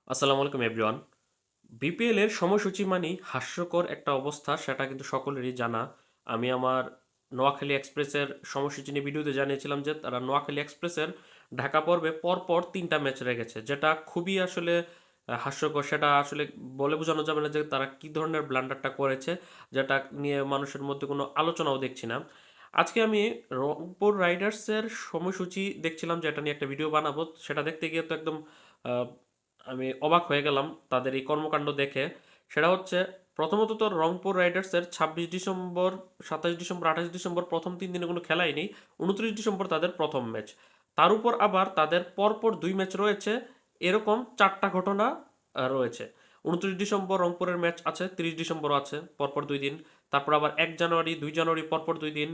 আসসালামু আলাইকুম everyone. BPL এর সময়সূচি মানেই হাস্যকর একটা অবস্থা, সেটা কিন্তু সকলেরই জানা। আমি আমার নোয়াখালী এক্সপ্রেসের সময়সূচি নিয়ে ভিডিওতে জানিয়েছিলাম যে তারা নোয়াখালী এক্সপ্রেসের ঢাকা পর্বে পরপর ৩টা ম্যাচ রেখেছে, যেটা খুবই আসলে হাস্যকর। সেটা আসলে বলে বোঝানো যাবে না যে তারা কী ধরনের ব্লান্ডারটা করেছে, যেটা নিয়ে মানুষের মধ্যে কোনো আলোচনাও দেখছি না। আজকে আমি রংপুর রাইডার্সের সময়সূচি দেখছিলাম, যে এটা নিয়ে একটা ভিডিও বানাবো। সেটা দেখতে গিয়ে তো একদম আহ, আমি অবাক হয়ে গেলাম তাদের এই কর্মকাণ্ড দেখে। সেটা হচ্ছে, প্রথমত তো রংপুর রাইডার্সের 26 ডিসেম্বর, 27 ডিসেম্বর, 28 ডিসেম্বর প্রথম 3 দিনে কোনো খেলাই নেই। 29 ডিসেম্বর তাদের প্রথম ম্যাচ। তার উপর আবার তাদের পরপর 2 ম্যাচ রয়েছে, এরকম 4টা ঘটনা রয়েছে। 29 ডিসেম্বর রংপুরের ম্যাচ আছে, 30 ডিসেম্বর আছে পরপর 2 দিন। তারপর আবার 1 জানুয়ারি, 2 জানুয়ারি পরপর 2 দিন,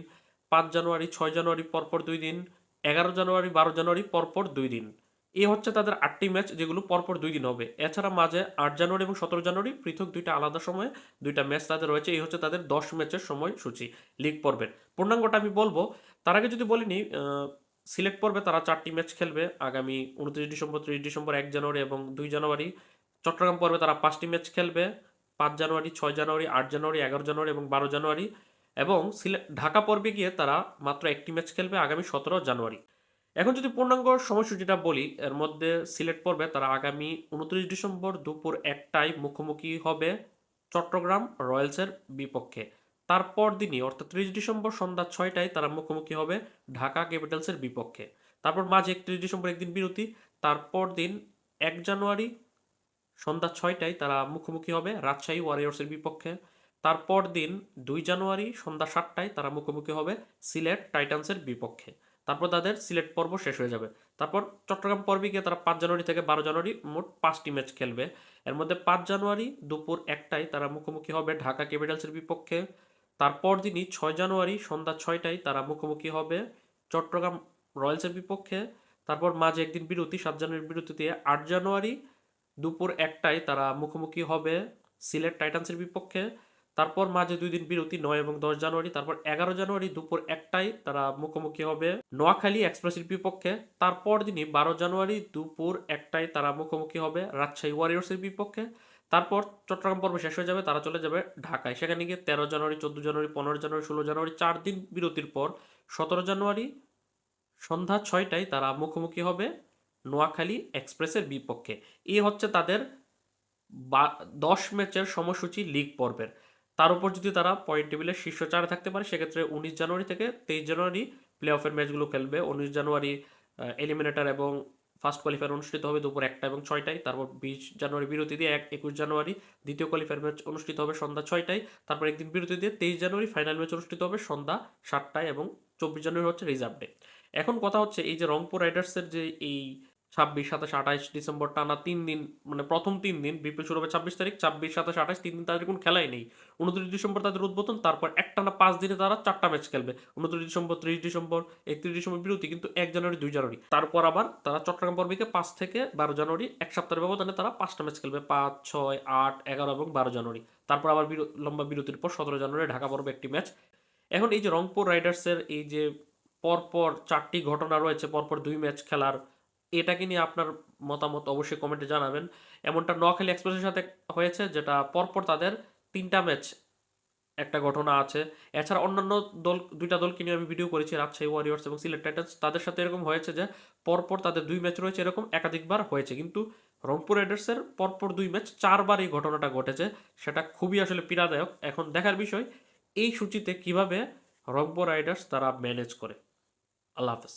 5 জানুয়ারি, 6 জানুয়ারি পরপর 2 দিন, 11 জানুয়ারি, 12 জানুয়ারি পরপর 2 দিন। এ হচ্ছে তাদের 8টি ম্যাচ, যেগুলো পরপর 2 দিন হবে। এছাড়া মাঝে 8 জানুয়ারি এবং 17 জানুয়ারি পৃথক 2টা আলাদা সময়ে 2টা ম্যাচ তাদের রয়েছে। এই হচ্ছে তাদের 10 ম্যাচের সময়সূচি লিগ পর্বের। পূর্ণাঙ্গটা আমি বলবো, তার আগে যদি বলিনি, সিলেক্ট পর্বে তারা 4টি ম্যাচ খেলবে আগামী 29 ডিসেম্বর, 30 ডিসেম্বর, 1 জানুয়ারি এবং 2 জানুয়ারি। চট্টগ্রাম পর্বে তারা 5টি ম্যাচ খেলবে, 5 জানুয়ারি, 6 জানুয়ারি, 8 জানুয়ারি, 11 জানুয়ারি এবং 12 জানুয়ারি। এবং ঢাকা পর্বে গিয়ে তারা মাত্র একটি ম্যাচ খেলবে আগামী 17 জানুয়ারি। এখন যদি পূর্ণাঙ্গ সময়সূচিটা বলি, এর মধ্যে সিলেট পর্বে তারা আগামী 29 ডিসেম্বর দুপুর 1টায় মুখোমুখি হবে চট্টগ্রাম রয়্যালসের বিপক্ষে। তারপর দিনই অর্থাৎ 30 ডিসেম্বর সন্ধ্যা 6টায় তারা মুখোমুখি হবে ঢাকা ক্যাপিটালসের বিপক্ষে। তারপর মাঝে 31 ডিসেম্বর একদিন বিরতি। তারপর দিন 1 জানুয়ারি সন্ধ্যা 6টায় তারা মুখোমুখি হবে রাজশাহী ওয়ারিয়র্সের বিপক্ষে। তারপর দিন 2 জানুয়ারি সন্ধ্যা 7টায় তারা মুখোমুখি হবে সিলেট টাইটান্সের বিপক্ষে। তারপর তাদের সিলেট পর্ব শেষ হয়ে যাবে। তারপর চট্টগ্রাম পর্বে গিয়ে তারা 5 জানুয়ারি থেকে 12 জানুয়ারি মোট 5টি ম্যাচ খেলবে। এর মধ্যে 5 জানুয়ারি দুপুর 1টায় তারা মুখোমুখি হবে ঢাকা ক্যাপিটালসের বিপক্ষে। তারপর দিনই 6 জানুয়ারি সন্ধ্যা 6টায় তারা মুখোমুখি হবে চট্টগ্রাম রয়্যালসের বিপক্ষে। তারপর মাঝে একদিন বিরতি, 7 জানুয়ারির বিরতি দিয়ে 8 জানুয়ারি দুপুর 1টায় তারা মুখোমুখি হবে সিলেট টাইটান্সের বিপক্ষে। তারপর মাঝে 2 দিন বিরতি, 9 এবং 10 জানুয়ারি। তারপর 11 জানুয়ারি দুপুর 1টায় তারা মুখোমুখি হবে নোয়াখালী এক্সপ্রেসের বিপক্ষে। তারপর দিনই 12 জানুয়ারি দুপুর 1টায় তারা মুখোমুখি হবে রাজশাহী ওয়ারিয়র্সের বিপক্ষে। তারপর চট্টগ্রাম পর্ব শেষ হয়ে যাবে, তারা চলে যাবে ঢাকায়। সেখানে গিয়ে 13 জানুয়ারি, 14 জানুয়ারি, 15 জানুয়ারি, 16 জানুয়ারি 4 দিন বিরতির পর 17 জানুয়ারি সন্ধ্যা 6টায় তারা মুখোমুখি হবে নোয়াখালী এক্সপ্রেসের বিপক্ষে। এই হচ্ছে তাদের 10 ম্যাচের সময়সূচি লিগ পর্বের। তার উপর যদি তারা পয়েন্ট টেবিলের শীর্ষ 4-এ থাকতে পারে, সেক্ষেত্রে 19 জানুয়ারি থেকে 23 জানুয়ারি প্লে অফের ম্যাচগুলো খেলবে। 19 জানুয়ারি এলিমিনেটর এবং ফার্স্ট কোয়ালিফায়ার অনুষ্ঠিত হবে দুপুর 1টা এবং 6টায়। তারপর 20 জানুয়ারি বিরতি দিয়ে 21 জানুয়ারি দ্বিতীয় কোয়ালিফায়ার ম্যাচ অনুষ্ঠিত হবে সন্ধ্যা 6টায়। তারপর একদিন বিরতি দিয়ে 23 জানুয়ারি ফাইনাল ম্যাচ অনুষ্ঠিত হবে সন্ধ্যা 7টায় এবং 24 জানুয়ারি হচ্ছে রিজার্ভ ডে। এখন কথা হচ্ছে, এই যে রংপুর রাইডার্সের যে এই 26, 27, 28 ডিসেম্বর টানা 3 দিন, মানে প্রথম 3 দিন বিপিএল শুরু হবে 26 তারিখ, 26, 27, 28 3 দিন তাদের কোনো খেলাই নেই। 29 ডিসেম্বর তাদের উদ্বোধন, তারপর একটানা 5 দিনে তারা 4টা ম্যাচ খেলবে। 29 ডিসেম্বর, 30 ডিসেম্বর, 31 ডিসেম্বর বিরতি, কিন্তু 1 জানুয়ারি, 2 জানুয়ারি। তারপর আবার তারা চট্টগ্রাম পর্বকে 5 থেকে 12 জানুয়ারি এক সপ্তাহের ব্যবধানে তারা 5টা ম্যাচ খেলবে, 5, 6, 8, 11 এবং 12 জানুয়ারি। তারপর আবার লম্বা বিরতির পর 17 জানুয়ারি ঢাকা পর্বে একটি ম্যাচ। এখন এই যে রংপুর রাইডার্সের এই যে পরপর 4টি ঘটনা রয়েছে, পরপর 2 ম্যাচ খেলার, এটাকে নিয়ে আপনার মতামত অবশ্যই কমেন্টে জানাবেন। এমনটা নোয়াখালী এক্সপ্রেসের সাথে হয়েছে, যেটা পরপর তাদের 3টা ম্যাচ একটা ঘটনা আছে। এছাড়া অন্যান্য দল, 2টা দলকে নিয়ে আমি ভিডিও করেছি, রাজশাহী ওয়ারিয়র্স এবং সিলেট টাইটান্স। তাদের সাথে এরকম হয়েছে যে পরপর তাদের 2 ম্যাচ রয়েছে, এরকম একাধিকবার হয়েছে। কিন্তু রংপুর রাইডার্সের পরপর 2 ম্যাচ 4বার এই ঘটনাটা ঘটেছে। সেটা খুবই আসলে পীড়াদায়ক। এখন দেখার বিষয় এই সূচিতে কিভাবে রংপুর রাইডার্স তারা ম্যানেজ করে। আল্লাহ হাফেজ।